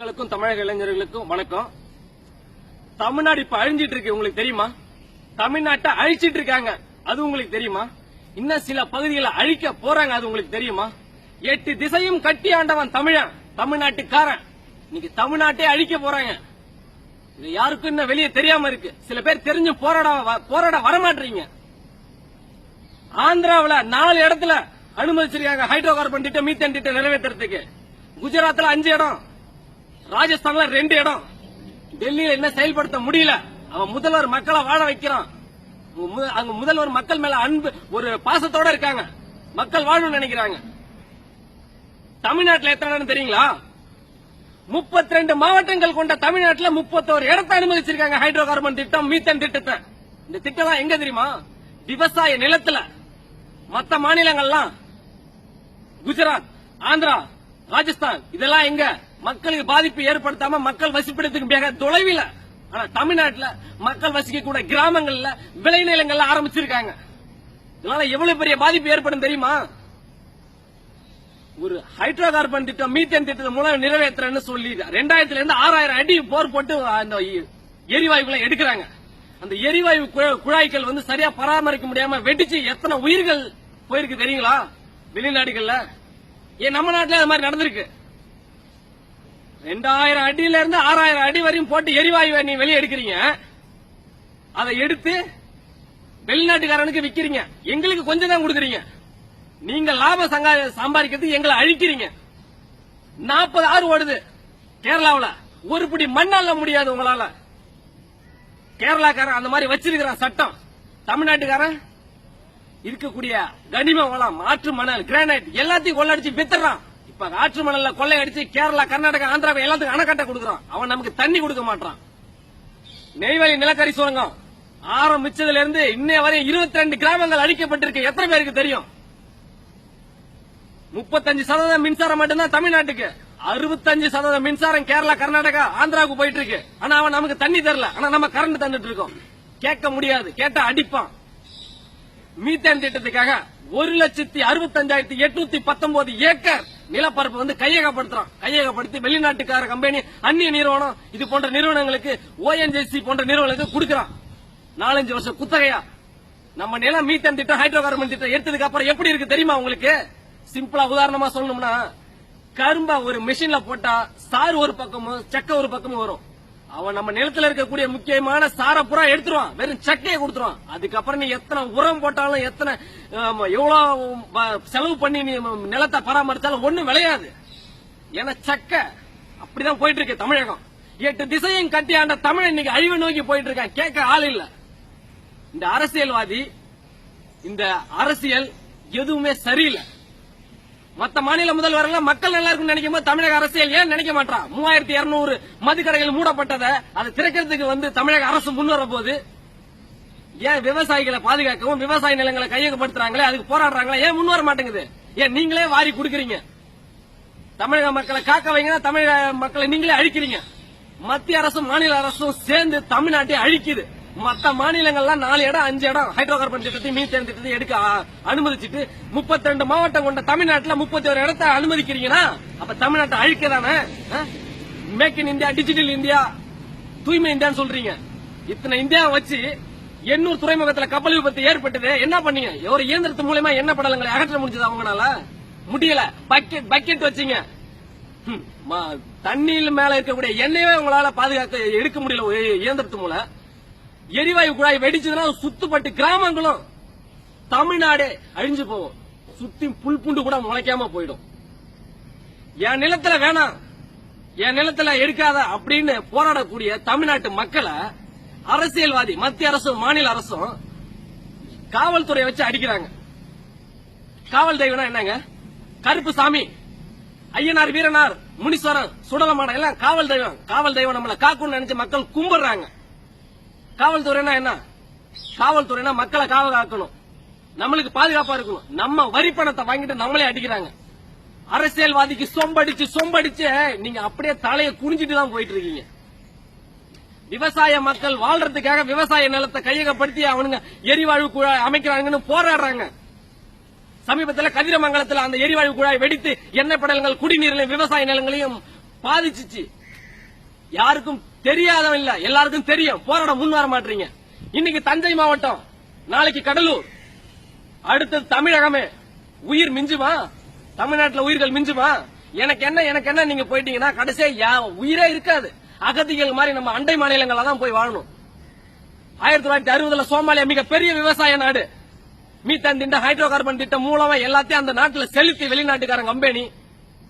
மக்களுக்கும் தமிழக இளைஞர்களுக்கும் வணக்கம். தமிழ்நாடு இப்ப அழிஞ்சிட்டு இருக்கு, உங்களுக்கு தெரியுமா? தமிழ்நாட்டை அழிச்சிட்டு இருக்காங்க, அது உங்களுக்கு தெரியுமா? இன்னும் சில பகுதிகளை அழிக்க போறாங்க, அது உங்களுக்கு தெரியுமா? 8 திசையும் கட்டி ஆண்டவன் தமிழன், தமிழ்நாட்டுக்காரன். இன்னைக்கு தமிழ்நாட்டை அழிக்க போறாங்க. இது யாருக்கும் இன்னும் வெளியே தெரியாம இருக்கு. சில பேர் தெரிஞ்சு போராட வரமாட்டீங்க. ஆந்திராவில் 4 இடத்துல அனுமதிச்சிருக்காங்க ஹைட்ரோ கார்பன் திட்டம், மீத்தேன் திட்டம் நிறைவேற்றுறதுக்கு. குஜராத்ல 5 இடம், ராஜஸ்தான்ல 2 இடம். டெல்லியில என்ன செயல்படுத்த முடியல. அவன் முதல்வர் மக்களை வாழ வைக்கிறான். அங்க முதல்வர் மக்கள் மேல அன்பு, ஒரு பாசத்தோட இருக்காங்க. மக்கள் வாழணும்னு நினைக்கிறாங்க. தமிழ்நாட்டில் எத்தனை இடம் தெரியுங்களா? 32 மாவட்டங்கள் கொண்ட தமிழ்நாட்டில் 31 இடத்தை அனுமதிச்சிருக்காங்க ஹைட்ரோ கார்பன் திட்டம், மீத்தேன் திட்டத்தை. இந்த திட்டம் எங்க தெரியுமா? விவசாய நிலத்துல. மற்ற மாநிலங்கள்லாம் குஜராத், ஆந்திரா, ராஜஸ்தான், இதெல்லாம் எங்க மக்களுக்கு பாதிப்பு ஏற்படுத்தாம மக்கள் வசிப்பிடத்துக்கு மிக தொலைவில். ஆனா தமிழ்நாட்டில் மக்கள் வசிக்க கூட கிராமங்கள்ல விளைநிலங்கள்ல ஆரம்பிச்சிருக்காங்க. இதனால எவ்வளவு பெரிய பாதிப்பு ஏற்படும் தெரியுமா? ஒரு ஹைட்ரோ கார்பன் திட்டம், மீத்தேன் திட்டத்தை மூலம் நிறைவேற்றுறேன்னு சொல்லி 2000 இருந்து 6000 அடி போர் போட்டு அந்த எரிவாயுகளை எடுக்கிறாங்க. அந்த எரிவாயு குழாய்கள் வந்து சரியா பராமரிக்க முடியாம வெடிச்சு எத்தனை உயிர்கள் போயிருக்கு தெரியுங்களா? வெளிநாடுகள்ல. ஏன் நம்ம நாட்டில் அது மாதிரி நடந்திருக்கு. 2000 அடியில இருந்து 6000 அடி வரையும் போட்டு எரிவாயு நீ வெளியே எடுக்கிறீங்க. அதை எடுத்து வெளிநாட்டுக்காரனுக்கு விக்கிறீங்க. எங்களுக்கு கொஞ்சம் தான் கொடுக்குறீங்க. நீங்க லாபம் சம்பாதிக்கிறதுக்கு எங்களை அழிக்கிறீங்க. 40 ஆறு ஓடுது கேரளாவில். ஒரு பிடி மண்ணால முடியாது உங்களால. கேரளாக்காரன் அந்த மாதிரி வச்சிருக்கிறான் சட்டம். தமிழ்நாட்டுக்காரன் இருக்கக்கூடிய கனிம வளம், ஆற்று மணல், கிரானைட் எல்லாத்தையும் கொள்ளடிச்சு வித்துறான். இப்ப ஆற்று மணல்ல கொள்ளை அடிச்சு கேரளா, கர்நாடகா, ஆந்திரா எல்லாத்துக்கும் அணைக்கட்ட கொடுக்கறான். அவன் நமக்கு தண்ணி கொடுக்க மாட்டான். நெய்வேலி நிலக்கரி சுரங்கம் ஆரம்பிச்சதுல இருந்து இன்னைய வரை 22 கிராமங்கள் அழிக்கப்பட்டிருக்கு. எத்தனை பேருக்கு தெரியும்? 35% மின்சாரம் மட்டும்தான் தமிழ்நாட்டுக்கு. 65% மின்சாரம் கேரளா, கர்நாடகா, ஆந்திராவுக்கு போயிட்டு இருக்கு. ஆனா அவன் நமக்கு தண்ணி தரல. ஆனா நம்ம கரண்ட் தந்துட்டு இருக்கோம். கேட்க முடியாது, கேட்டா அடிப்பான். மீத்தேன் திட்டத்துக்காக 1,65,819 ஏக்கர் நிலப்பரப்பு வந்து கையகப்படுத்துறான். கையகப்படுத்தி வெளிநாட்டுக்கார கம்பெனி, அந்நிய நிறுவனம், இது போன்ற நிறுவனங்களுக்கு, ONGC போன்ற நிறுவனங்களுக்கு கொடுக்கறான். 4-5 வருஷம் குத்தகையா. நம்ம நிலம் மீத்தேன் திட்டம், ஹைட்ரோ கார்பன் திட்டம் எடுத்ததுக்கு அப்புறம் எப்படி இருக்கு தெரியுமா உங்களுக்கு? சிம்பிளா உதாரணமா சொல்லணும்னா, கரும்பா ஒரு மிஷின்ல போட்டா சாறு ஒரு பக்கமும் சக்க ஒரு பக்கமும் வரும். அவன் நம்ம நிலத்துல இருக்கக்கூடிய முக்கியமான சார புறா எடுத்துருவான், வெறும் சக்கையை கொடுத்துருவான். அதுக்கப்புறம் நீ எத்தனை உரம் போட்டாலும், எத்தனை எவ்வளவு செலவு பண்ணி நீ நிலத்தை பராமரிச்சாலும் ஒண்ணும் விளையாது. ஏன்னா சக்க அப்படிதான் போயிட்டு இருக்கு தமிழகம். 8 திசையும் கட்டி ஆண்ட தமிழ் இன்னைக்கு அழிவு நோக்கி போயிட்டு இருக்கான். கேட்க ஆள் இல்ல. இந்த அரசியல்வாதி, இந்த அரசியல் எதுவுமே சரியில்லை. மத்த மாநில முதல்வர்கள் மக்கள் நல்லா இருக்கும் நினைக்கும் போது தமிழக அரசியல் ஏன் நினைக்க மாட்டான்? 3200 மதுக்கடைகள் மூடப்பட்டதை அதை திறக்கிறதுக்கு வந்து தமிழக அரசு முன்வர போது ஏன் விவசாயிகளை பாதுகாக்கவும், விவசாய நிலங்களை கையகப்படுத்துறாங்களே, அதுக்கு போராடுறாங்களே, ஏன் முன்வர மாட்டேங்குது? ஏன் நீங்களே வாரி கொடுக்கறீங்க? தமிழக மக்களை காக்க வைங்க, தமிழக மக்களை நீங்களே அழிக்கிறீங்க. மத்திய அரசும் மாநில அரசும் சேர்ந்து தமிழ்நாட்டை அழிக்குது. மற்ற மாநிலங்கள்லாம் 4 இடம் 5 இடம் ஹைட்ரோ கார்பன் திட்டத்தையும் மீத்தேன் திட்டத்தையும் எடுக்க அனுமதிச்சுட்டு 32 மாவட்டம் கொண்ட தமிழ்நாட்டில் 31 இடத்தை அனுமதிக்கிறீங்கன்னா அப்ப தமிழ்நாட்டை அழிக்க தானே? Make in India, digital India, தூய்மை இந்தியான்னு சொல்றீங்க. இத்தனை இந்தியா வச்சு 800 துறைமுகத்தில் கப்பல் விபத்து ஏற்பட்டது. என்ன பண்ணீங்க? ஒரு இயந்திரத்து மூலமா என்ன படலங்களை அகற்ற முடிஞ்சது அவங்களால? முடியல. பக்கெட் வச்சீங்க. தண்ணியில் மேல இருக்கக்கூடிய எண்ணெயவே உங்களால பாதுகாக்க எடுக்க முடியல இயந்திரத்து மூலம். எரிவாயு குழாய் வெடிச்சதுன்னா சுத்துப்பட்டு கிராமங்களும் தமிழ்நாடே அழிஞ்சு போகும். சுத்தி புல் பூண்டு கூட முளைக்காம போயிடும். என் நிலத்துல வேணாம், என் நிலத்துல எடுக்காத அப்படின்னு போராடக்கூடிய தமிழ்நாட்டு மக்களை அரசியல்வாதி, மத்திய அரசும் மாநில அரசும் காவல்துறையை வச்சு அடிக்கிறாங்க. காவல் தெய்வம்னா என்னங்க? கருப்பு சாமி, ஐயனார், வீரனார், முனீஸ்வரன், சுடலமாடம் எல்லாம் காவல் தெய்வம். காவல் தெய்வம் நம்மளை காக்கும்னு நினைச்சு மக்கள் கும்பிடுறாங்க. காவல்துறைனா என்ன? காவல்துறைனா மக்களை காக்கணும், நம்மளுக்கு பாதுகாப்பா இருக்கணும். நம்ம வரி பணத்தை வாங்கிட்டு நம்மளே அடிக்கிறாங்க. அரசியல்வாதிக்கு சொம்படிச்சு நீங்க அப்படியே தலையை குனிஞ்சிட்டு தான் போயிட்டு இருக்கீங்க. விவசாய மக்கள் வாழ்றதுக்காக விவசாய நிலத்தை கையகப்படுத்தி அவனுங்க எரிவாயு குழாய் அமைக்கிறாங்கன்னு போராடுறாங்க. சமீபத்தில் கதிரமங்கலத்தில் அந்த எரிவாயு குழாய் வெடித்து எண்ணெய் படலங்கள் குடிநீரிலையும் விவசாய நிலங்களையும் பாதிச்சிச்சு. யாருக்கும் தெரியாதவன் இல்ல, எல்லாருக்கும் தெரியும். போராட முன் வர மாட்டீங்க. இன்னைக்கு தஞ்சை மாவட்டம், நாளைக்கு கடலூர், அடுத்தது தமிழகமே. உயிர் மிஞ்சுமா? தமிழ்நாட்டுல உயிர்கள் மிஞ்சுமா? எனக்கு என்ன நீங்க போயிட்டீங்கன்னா கடைசியா உயிரே இருக்காது. அகதிகள் மாதிரி நம்ம அண்டை மாநிலங்கள தான் போய் வாழணும். 1960 சோமாலியா மிகப்பெரிய விவசாய நாடு. மீத்தேன் திட்டம், ஹைட்ரோ கார்பன் திட்டம் மூலமா எல்லாத்தையும் அந்த நாட்டுல செலுத்தி வெளிநாட்டுக்காரங்க கம்பெனி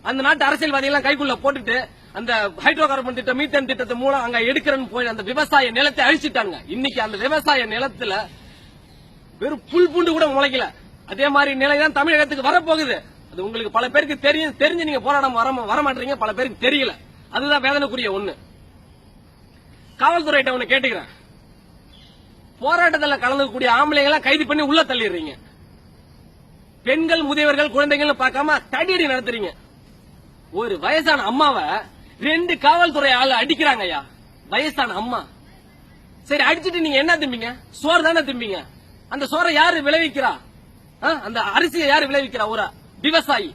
அந்த நாட்டு அரசியல்வாதிகள் கைக்குள்ள போட்டுட்டு அந்த ஹைட்ரோ கார்பன் திட்டம், மீத்தேன் திட்டத்து மூலம் அங்க எடுக்கிறன்னு போய் அந்த விவசாய நிலத்தை அழிச்சிட்டாங்க. இன்னைக்கு அந்த விவசாய நிலத்துல வெறும் புல் பூண்டு கூட முளைக்கல. அதே மாதிரி நிலைதான் தமிழகத்துக்கு வரப்போகுது. அது உங்களுக்கு பல பேருக்கு தெரிஞ்சு நீங்க போராடம் வர மாட்டீங்க, பல பேருக்கு தெரியல. அதுதான் வேதனைக்குரிய ஒண்ணு. காவல்துறையிட்ட ஒண்ணு கேட்டுக்கிறேன். போராட்டத்தில் கலந்துக்கூடிய ஆம்பளைங்களை கைது பண்ணி உள்ள தள்ளிடுறீங்க. பெண்கள், முதியவர்கள், குழந்தைகள் பார்க்காம தடியடி நடத்துறீங்க. ஒரு வயசான அம்மாவை 2 காவல்துறை ஆளு அடிக்கிறாங்க. ஐயா, வயசான அம்மா. சரி, அடிச்சுட்டு நீங்க என்ன திம்பீங்க? சோறு தானே திம்பீங்க. அந்த சோறை யாரு விளைவிக்கிறா? அந்த அரிசியை யாரு விளைவிக்கிறா? ஒரு விவசாயி.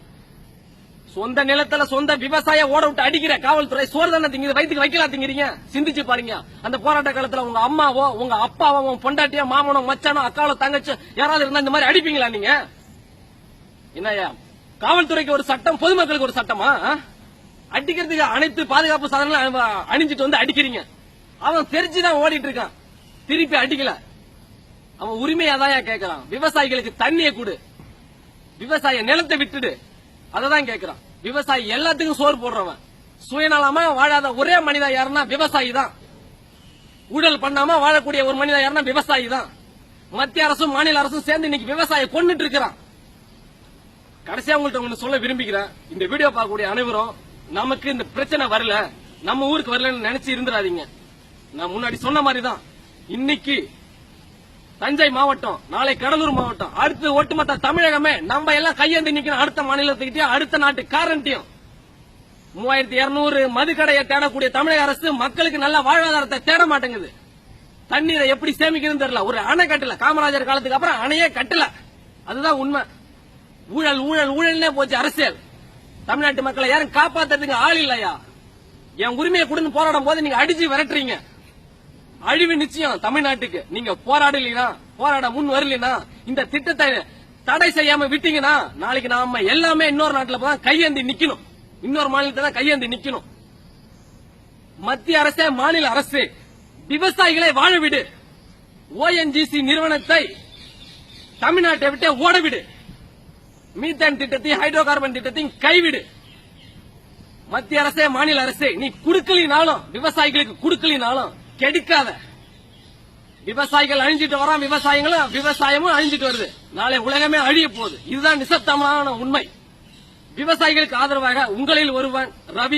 சொந்த நிலத்துல சொந்த விவசாய ஓட விட்டு அடிக்கிற காவல்துறை சோறு தானே திங்குது, வயிற்றுக்கு வைக்கலாம் திங்கிறீங்க. சிந்திச்சு பாருங்க. அந்த போராட்ட காலத்துல உங்க அம்மாவோ, உங்க அப்பாவோ, உங்க பொண்டாட்டியோ, மாமனோ, மச்சானோ, அக்காவோ, தங்கச்சோ யாராவது இருந்தா இந்த மாதிரி அடிப்பீங்களா நீங்க? என்னையா, காவல்துறைக்கு ஒரு சட்டம், பொதுமக்களுக்கு ஒரு சட்டமா? அடிக்கிறதுக்கு அனைத்து பாதுகாப்பு சாதனங்களும் அணிஞ்சிட்டு வந்து அடிக்கிறீங்க. அவன் தெரிஞ்சுதான் ஓடிட்டு இருக்கான், திருப்பி அடிக்கல. அவன் உரிமையாதான் கேட்கறான். விவசாயிகளுக்கு தண்ணியை கொடு, விவசாய நிலத்தை விட்டுடு, அததான் கேட்கிறான். விவசாயி எல்லாத்துக்கும் சோறு போடுறவன். சுயநலமா வாழாத ஒரே மனிதா யாருன்னா விவசாயி தான். ஊழல் பண்ணாம வாழக்கூடிய ஒரு மனிதா யாருன்னா விவசாயி தான். மத்திய அரசும் மாநில அரசும் சேர்ந்து இன்னைக்கு விவசாயியை கொன்னுட்டு இருக்கிறான். கடைசியா உங்கள்ட்ட ஒண்ணு சொல்ல விரும்பிக்கிறேன். இந்த வீடியோ பார்க்கக்கூடிய அனைவரும் நமக்கு இந்த பிரச்சனை வரல, நம்ம ஊருக்கு வரலன்னு நினைச்சு இருந்துடாதீங்க. நான் முன்னாடி சொன்ன மாதிரி தான் இன்னைக்கு தஞ்சை மாவட்டம், நாளை கடலூர் மாவட்டம், அடுத்து ஒட்டுமொத்த தமிழகமே நம்ம எல்லாம் கையேந்தி நிக்கணும். அடுத்த மாநிலத்துக்கிட்டயும் அடுத்த நாட்டுக்காரன்ட்டையும் 3200 மதுக்கடையை தேடக்கூடிய தமிழக அரசு மக்களுக்கு நல்ல வாழ்வாதாரத்தை தேட மாட்டேங்குது. தண்ணீரை எப்படி சேமிக்கணும்னு தெரியல. ஒரு அணை கட்டல. காமராஜர் காலத்துக்கு அப்புறம் அணையே கட்டல. அதுதான் உண்மை. ஊழல் ஊழல் ஊழல்னே போச்சு அரசியல். தமிழ்நாட்டு மக்களை யாரும் காப்பாத்துறதுக்கு ஆள் இல்லையா? என் உரிமையை கொடுன்னு போராடும் போது நீங்க அடிச்சு விரட்டுறீங்க. அழிவு நிச்சயம் தமிழ்நாட்டுக்கு. நீங்க போராட முன் வரலனா, இந்த திட்டத்தை தடை செய்யாம விட்டீங்கன்னா நாளைக்கு நாம எல்லாமே இன்னொரு நாட்டுல தான் கையேந்தி நிக்கணும், இன்னொரு மாநிலத்தை தான் கையேந்தி நிக்கணும். மத்திய அரசே, மாநில அரசு விவசாயிகளை வாழ விடு. ஓஎன்ஜிசி நிறுவனத்தை தமிழ்நாட்டை விட்டு ஓடவிடு. மீத்தேன் திட்டத்தையும் ஹைட்ரோ கார்பன் திட்டத்தையும் கைவிடு. மத்திய அரசே, மாநில அரசே, நீ குடுக்கலினாலும் விவசாயிகளுக்கு குடுக்கலினாலும் கெடுக்காத. விவசாயிகள் அழிஞ்சிட்டு வரான், விவசாயமும் அழிஞ்சிட்டு வருது. நாளை உலகமே அழிய போகுது. இதுதான் நிசப்தமான உண்மை. விவசாயிகளுக்கு ஆதரவாக உங்களில் ஒருவன் ரவி.